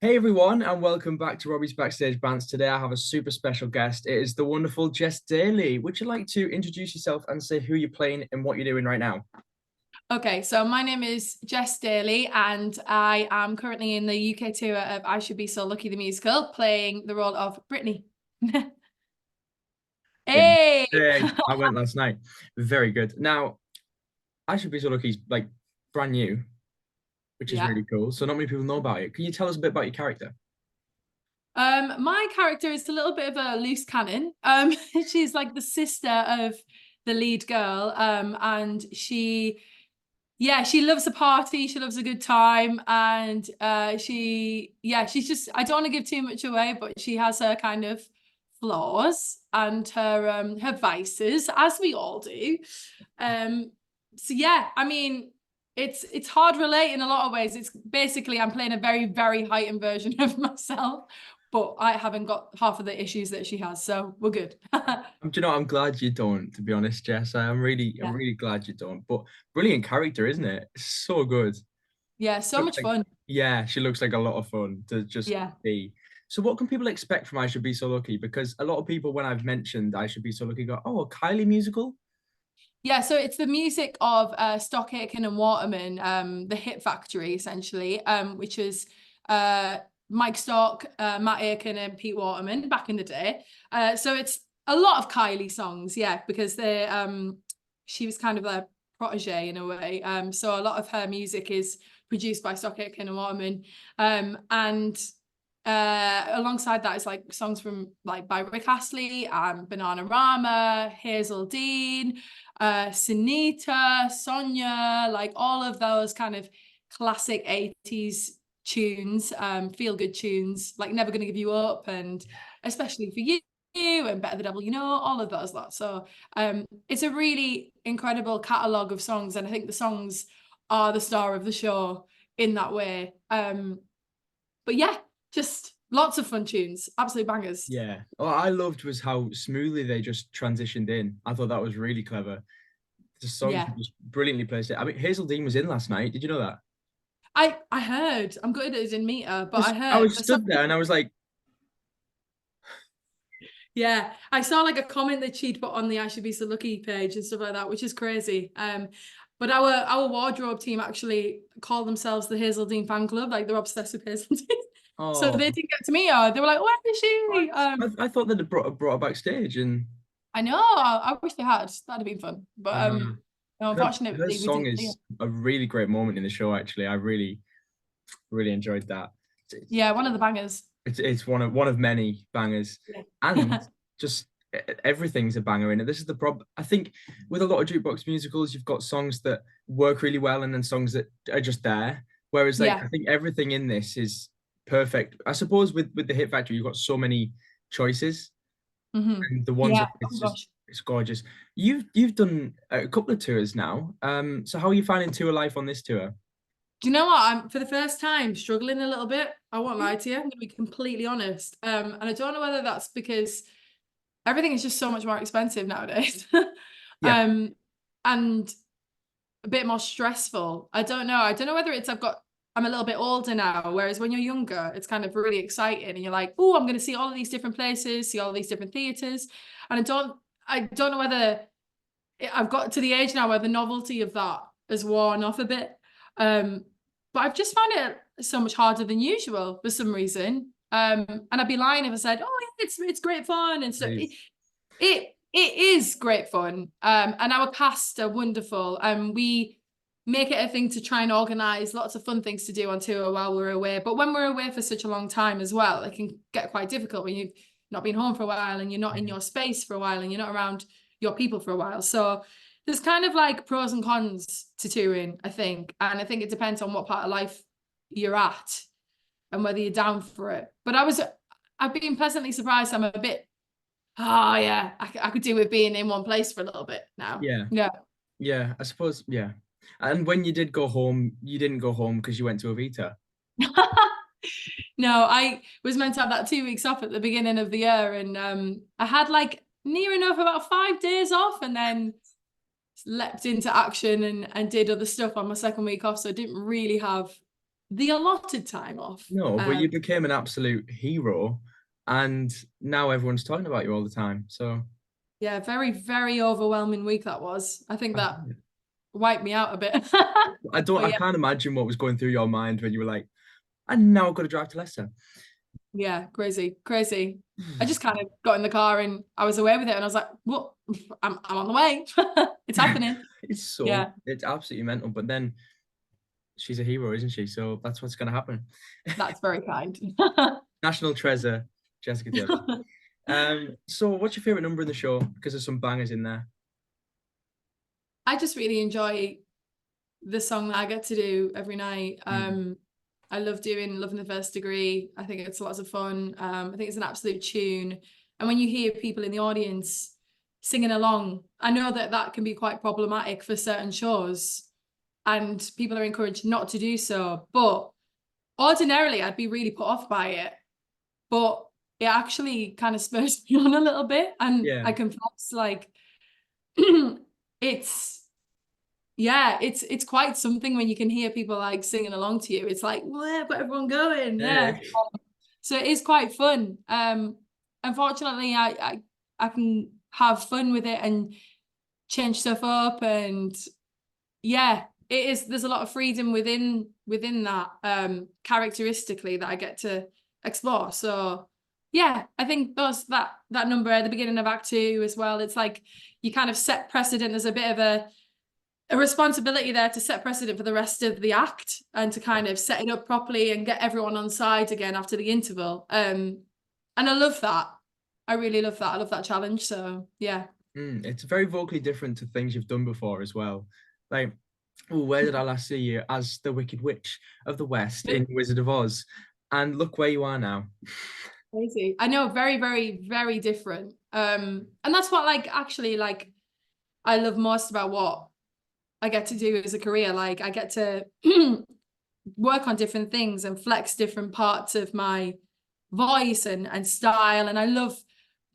Hey everyone, and welcome back to Robbie's Backstage Bants. Today I have a super special guest. It is the wonderful Jess Daley. Would you like to introduce yourself and say who you're playing and what you're doing right now? Okay, so my name is Jess Daley, and I am currently in the UK tour of I Should Be So Lucky the musical, playing the role of Brittany. Yeah. Hey! Hey, I went last night. Very good. Now, I Should Be So Lucky is like brand new, which is Yeah. really cool. So not many people know about it. Can you tell us a bit about your character? My character is a little bit of a loose cannon. She's like the sister of the lead girl. And she loves a party, she loves a good time, and she's just, I don't want to give too much away, but she has her kind of flaws and her vices, as we all do. Um, so yeah, I mean, it's hard relate in a lot of ways. It's basically I'm playing a very, very heightened version of myself, but I haven't got half of the issues that she has, so we're good. Do you know, I'm glad you don't, to be honest, Jess. I'm Yeah. really glad you don't. But brilliant character, isn't it? So good. Yeah, so Looks much like, fun. yeah, she looks like a lot of fun to just Yeah. be. So, what can people expect from I Should Be So Lucky? Because a lot of people, when I've mentioned I Should Be So Lucky, go, "Oh, a Kylie musical." Yeah, so it's the music of Stock Aitken and Waterman, the Hit Factory, essentially, which is Mike Stock, Matt Aitken, and Pete Waterman back in the day. So it's a lot of Kylie songs, yeah, because she was kind of their protege in a way. So a lot of her music is produced by Stock Aitken and Waterman. And alongside that is like songs from like by Rick Astley and Bananarama, Hazel Dean, Sunita, Sonia, like all of those kind of classic 80s tunes, feel good tunes, like Never Gonna Give You Up, and Especially for You, and Better the Devil You Know, all of those lots. So it's a really incredible catalogue of songs, and I think the songs are the star of the show in that way. But yeah, just lots of fun tunes, absolute bangers. Yeah. What I loved was how smoothly they just transitioned in. I thought that was really clever. The songs Yeah. were just brilliantly placed. I mean, Hazel Dean was in last night. Did you know that? I heard, I'm good at it in meter, but I I heard was for some stood there and I was like, yeah, I saw like a comment that she'd put on the I Should Be So Lucky page and stuff like that, which is crazy. But our wardrobe team actually call themselves the Hazeldean fan club, like they're obsessed with Hazeldean. So "Oh, they didn't get to meet her. They were like, "Where is she?" what?" I thought that it brought her backstage, and I know. I wish they had. That'd have been fun. But uh, no, her unfortunately, we song didn't see her. is a really great moment in the show. Actually, I really enjoyed that. Yeah, one of the bangers. It's one of many bangers, Yeah. and just everything's a banger in it. This is the problem. I think with a lot of jukebox musicals, you've got songs that work really well, and then songs that are just there. Whereas, like, Yeah. I think everything in this is perfect. I suppose with the Hit Factory, you've got so many choices, and the ones Yeah. that Oh it's just gosh. it's gorgeous. You've done a couple of tours now. So how are you finding tour life on this tour? Do you know what? I'm for the first time struggling a little bit. I won't lie to you. I'm gonna be completely honest. And I don't know whether that's because everything is just so much more expensive nowadays. Yeah, um, and a bit more stressful. I don't know. I don't know whether it's I'm a little bit older now, whereas when you're younger, it's kind of really exciting and you're like, oh, I'm gonna see all of these different places, see all of these different theaters. And I don't know whether I've got to the age now where the novelty of that has worn off a bit. Um, but I've just found it so much harder than usual for some reason. And I'd be lying if I said, "Oh, yeah, it's great fun and stuff." It please. it is great fun. And our cast are wonderful. We make it a thing to try and organise lots of fun things to do on tour while we're away. But when we're away for such a long time as well, it can get quite difficult when you've not been home for a while and you're not in your space for a while and you're not around your people for a while. So there's kind of like pros and cons to touring, I think. And I think it depends on what part of life you're at and whether you're down for it. But I've been pleasantly surprised. I'm a bit, oh yeah, I could do with being in one place for a little bit now. Yeah. Yeah. Yeah, I suppose, yeah. And when you did go home, you didn't go home because you went to Avita. No, I was meant to have that 2 weeks off at the beginning of the year, and I had like near enough about 5 days off, and then leapt into action and did other stuff on my second week off. So I didn't really have the allotted time off. No, but you became an absolute hero, and now everyone's talking about you all the time. So Yeah, very, very overwhelming week that was. I think I that wiped me out a bit. don't. But I yeah, can't imagine what was going through your mind when you were like, "And now I've got to drive to Leicester." yeah, crazy, crazy. I just kind of got in the car and I was away with it, and I was like, "What? I'm on the way. It's happening." Yeah, It's absolutely mental. But then she's a hero, isn't she? So that's what's going to happen. that's very kind. National treasure, Jessica Daley. So what's your favorite number in the show? Because there's some bangers in there. I just really enjoy the song that I get to do every night. I love doing Love in the First Degree. I think it's lots of fun. I think it's an absolute tune. And when you hear people in the audience singing along, I know that that can be quite problematic for certain shows, and people are encouraged not to do so. But ordinarily, I'd be really put off by it. But it actually kind of spurs me on a little bit. And Yeah, I confess, like, it's yeah, it's quite something when you can hear people like singing along to you. It's like, well, got everyone going. yeah, Yeah. So it is quite fun. Unfortunately, I can have fun with it and change stuff up, and yeah, it is. There's a lot of freedom within that characteristically that I get to explore. So yeah, I think that number at the beginning of Act Two as well. It's like you kind of set precedent. There's a bit of a responsibility there to set precedent for the rest of the act and to kind of set it up properly and get everyone on side again after the interval. And I love that. I really love that. I love that challenge. So yeah. It's very vocally different to things you've done before as well. Like, oh, where did I last see you as the Wicked Witch of the West in Wizard of Oz? And look where you are now. Crazy. I know, very, very, very different. And that's what like actually like I love most about what I get to do as a career. Like I get to work on different things and flex different parts of my voice and style. And I love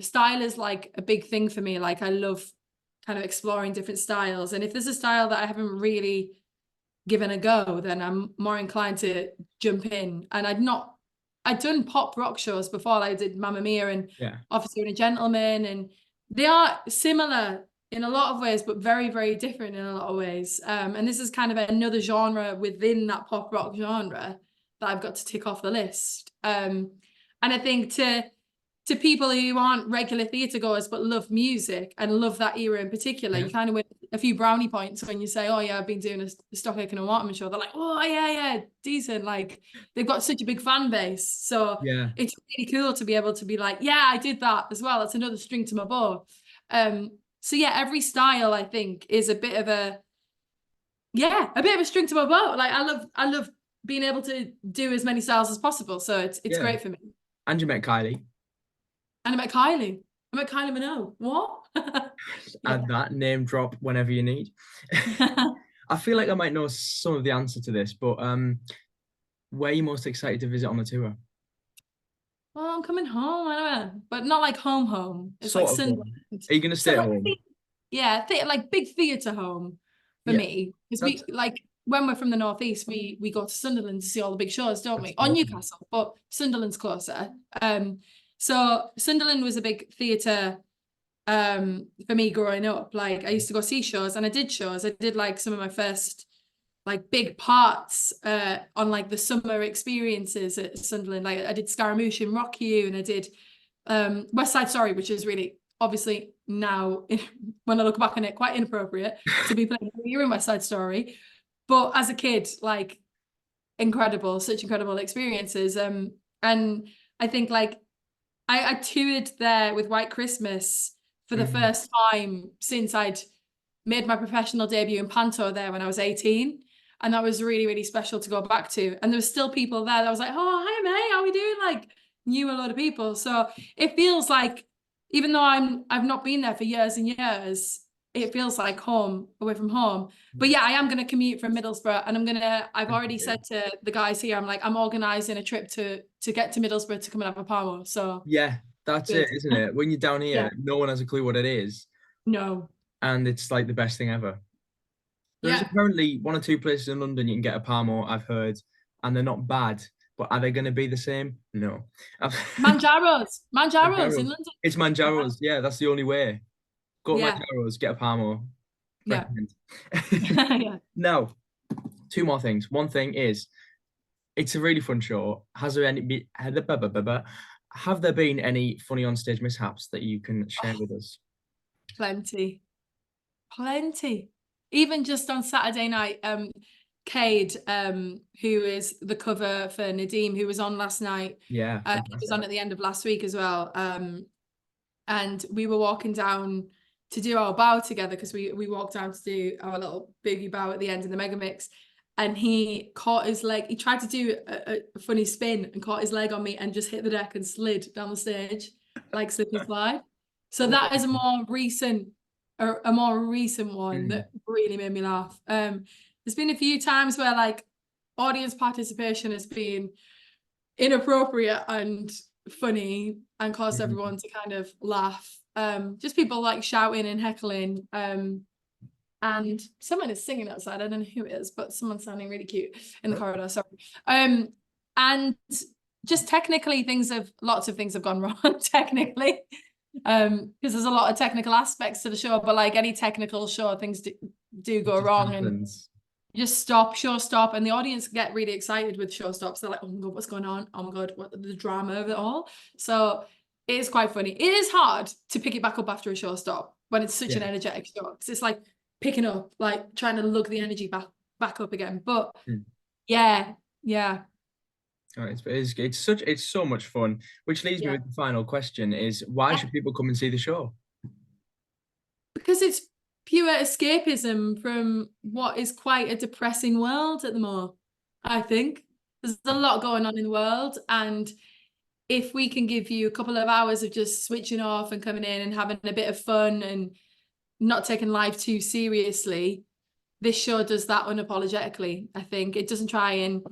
style is like a big thing for me. Like I love kind of exploring different styles. And if there's a style that I haven't really given a go, then I'm more inclined to jump in. And I'd done pop rock shows before. I did Mamma Mia and Yeah, Officer and a Gentleman, and they are similar in a lot of ways, but very, very different in a lot of ways. And this is kind of another genre within that pop rock genre that I've got to tick off the list. And I think to people who aren't regular theatre goers but love music and love that era in particular, yeah, you kind of win a few brownie points when you say, "Oh yeah, I've been doing a Stock Aitken and Waterman show." They're like, "Oh yeah, yeah, decent." Like they've got such a big fan base, so yeah, it's really cool to be able to be like, "Yeah, I did that as well. That's another string to my bow." So yeah, every style I think is a bit of a string to my bow. Like I love being able to do as many styles as possible. So it's yeah. great for me. And you met Kylie. And I met Kylie. I met Kylie Minogue. What? Add that name drop whenever you need. Yeah. I feel like I might know some of the answer to this, but where are you most excited to visit on the tour? Well, I'm coming home, I don't know, but not like home home. It's like Sort of Sunderland. home. Are you gonna So stay at like home? yeah, like big theatre home for Yeah, me. Because that's we like when we're from the northeast, we go to Sunderland to see all the big shows, don't that's we? Or awesome. Newcastle, but Sunderland's closer. So Sunderland was a big theatre for me growing up. Like I used to go see shows and I did shows. I did like some of my first like big parts on like the summer experiences at Sunderland. Like I did Scaramouche in Rock You, and I did West Side Story, which is really obviously now when I look back on it quite inappropriate to be playing you're in West Side Story. But as a kid, like incredible, such incredible experiences. And I think like I toured there with White Christmas for the Mhm. first time since I'd made my professional debut in Panto there when I was 18. And that was really, really special to go back to. And there was still people there that was like, "Oh, hi mate, how are we doing?" Like knew a lot of people. So it feels like, even though I've not been there for years and years, it feels like home away from home. But yeah, I am gonna commute from Middlesbrough, and I've already said to the guys here, I'm like, I'm organizing a trip to get to Middlesbrough to come and have a Parmo. So Yeah, that's it, good. isn't it? When you're down Yeah. here, no one has a clue what it is, No. and it's like the best thing ever. There's Yeah. apparently one or two places in London you can get a Palmo, I've heard, and they're not bad. But are they going to be the same? No. Manjaros in Manjaros. London. It's Manjaros. Yeah, that's the only way. Go to Yeah. Manjaros, get a Palmo. Yeah. Recommend. Yeah. Now, two more things. One thing is, it's a really fun show. Have there been any funny on stage mishaps that you can share with us? Plenty. Even just on Saturday night, Cade, who is the cover for Nadeem, who was on last night. Yeah, he was on at the end of last week as well. And we were walking down to do our bow together, because we walked down to do our little boogie bow at the end of the mega mix. And he caught his leg. He tried to do a funny spin and caught his leg on me and just hit the deck and slid down the stage like slip and slide. So that is a more recent one that really made me laugh. There's been a few times where like audience participation has been inappropriate and funny and caused everyone to kind of laugh. Just people like shouting and heckling. And someone is singing outside. I don't know who it is, but someone's sounding really cute in the corridor. Sorry. And just technically lots of things have gone wrong technically. Because there's a lot of technical aspects to the show, but like any technical show, things do go wrong happens. And just stop, and the audience get really excited with show stops. They're like, oh my God, what's going on? Oh my God, what the drama of it all. So it is quite funny. It is hard to pick it back up after a show stop when it's such an energetic show, because it's like picking up, like trying to lug the energy back up again. But yeah. Oh, it's so much fun. Which leads me with the final question: is why should people come and see the show? Because it's pure escapism from what is quite a depressing world at the moment. I think there's a lot going on in the world, and if we can give you a couple of hours of just switching off and coming in and having a bit of fun and not taking life too seriously, this show does that unapologetically. I think it doesn't try and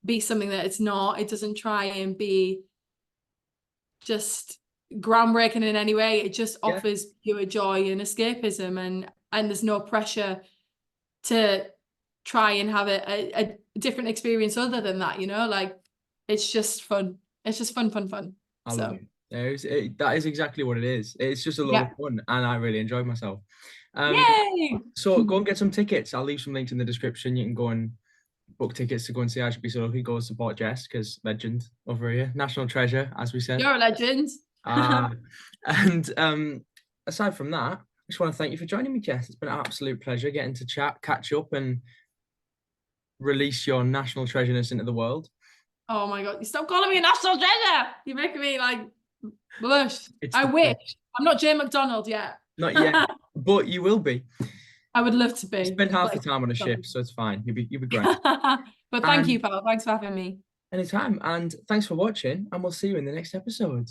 be something that it's not. It doesn't try and be just groundbreaking in any way. It just offers pure joy and escapism, and there's no pressure to try and have a different experience other than that, you know? Like, it's just fun. It's just fun. I love it. That is exactly what it is. It's just a lot of fun, and I really enjoyed myself. Yay! So go and get some tickets. I'll leave some links in the description. You can go and book tickets to go and see I Should Be So Lucky. Go support Jess, because legend over here, national treasure, as we said. You're a legend. And aside from that, I just want to thank you for joining me, Jess. It's been an absolute pleasure getting to chat, catch up, and release your national treasureness into the world. Oh my God, you stop calling me a national treasure. You're making me like blush. I wish. I'm not Jane McDonald yet. Not yet, but you will be. I would love to be. You spend half the time on a ship, so it's fine. You'll be great. But thank you, pal. Thanks for having me. Anytime. And thanks for watching, and we'll see you in the next episode.